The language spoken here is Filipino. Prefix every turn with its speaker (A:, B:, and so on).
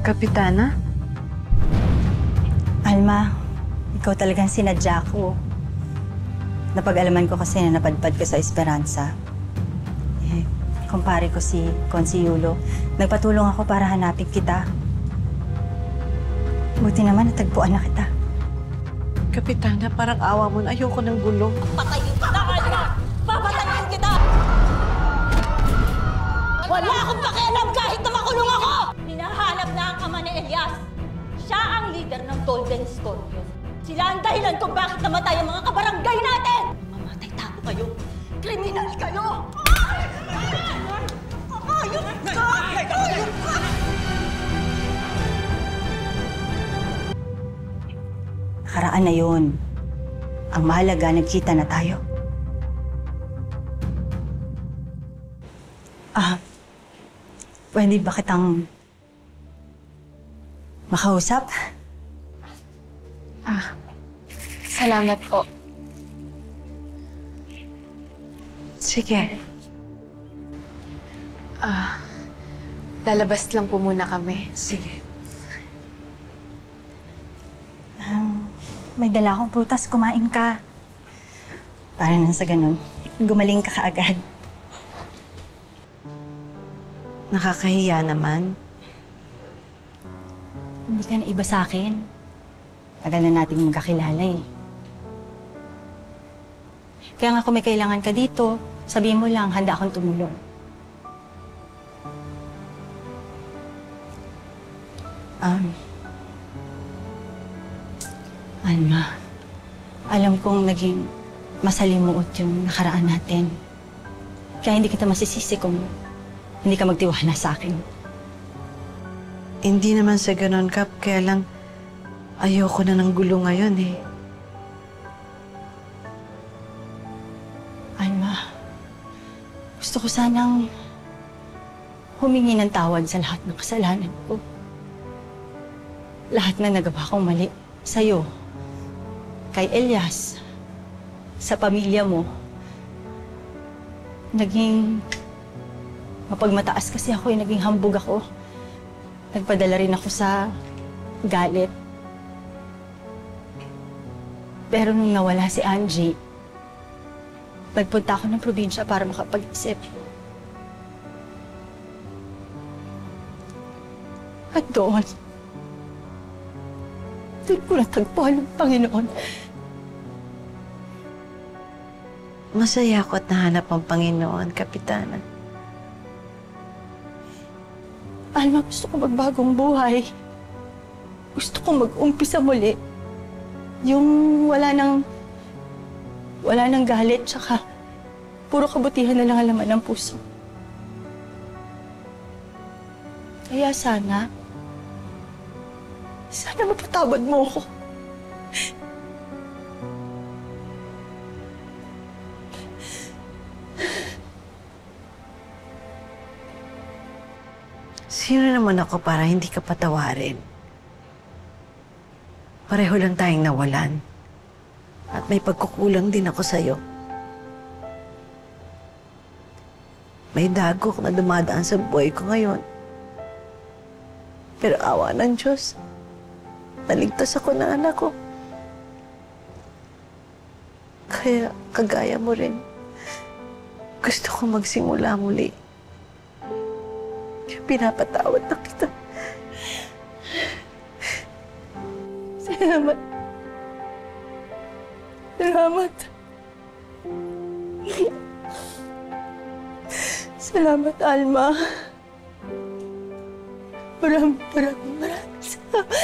A: Kapitana?
B: Alma, ikaw talagang sinadya ko. Napag-alaman ko kasi na napadpad ka sa Esperanza. Kumpare ko si Consiulo. Nagpatulong ako para hanapin kita. Buti naman natagpuan na kita.
A: Kapitana, parang awa mo na. Ayoko ng gulo.
C: Patayin kita, Alma! Papatayin kita! Wala akong pakialam kahit na makulong ako! Hinahanap na ang ama ni Elias. Siya ang leader ng Golden Scorpion. Sila ang dahilan kung bakit namatay ang mga kabarangay natin! Mamatay tapo kayo! Kriminal kayo! Ayun ka! Ayun ka!
B: Nakaraan na yun. Ang mahalaga, nagkita na tayo. Pwede ba kitang makausap?
D: Salamat po.
A: Sige.
D: Lalabas lang po muna kami.
A: Sige.
B: May dala akong prutas, kumain ka. Para nang sa ganun, gumaling ka kaagad.
A: Nakakahiya naman.
B: Hindi ka na iba sa akin. Tagal na nating magkakilala eh. Kaya nga kung may kailangan ka dito, sabihin mo lang, handa akong tumulong. Alma, alam kong naging masalimuot yung nakaraan natin. Kaya hindi kita masisisi kung hindi ka magtiwala sa akin.
A: Hindi naman sa ganon, Kap. Kaya lang, ayoko na ng gulo ngayon eh.
B: Alma, gusto ko sanang humingi ng tawad sa lahat ng kasalanan ko. Lahat na nagawa kong mali sa'yo, kay Elias, sa pamilya mo. Naging mapagmataas kasi ako, naging hambog ako. Nagpadala rin ako sa galit. Pero nung nawala si Angie, nagpunta ako ng probinsya para makapag-isip. At doon ko natagpuan ng Panginoon.
A: Masaya ako at nahanap ang Panginoon, Kapitana.
B: Alma, gusto ko magbagong buhay. Gusto ko mag-umpisa muli. Yung wala nang galit, tsaka puro kabutihan na lang ang laman ng puso. Kaya sana mapatawad mo ako.
A: Sino naman ako para hindi ka patawarin? Pareho lang tayong nawalan. At may pagkukulang din ako sa'yo. May dagok na dumadaan sa buhay ko ngayon. Pero awa ng Diyos, naligtas ako ng anak ko. Kaya, kagaya mo rin, gusto ko magsimula muli. Pinapatawad na kita.
B: Salamat. Salamat. Salamat, Alma. Maraming salamat.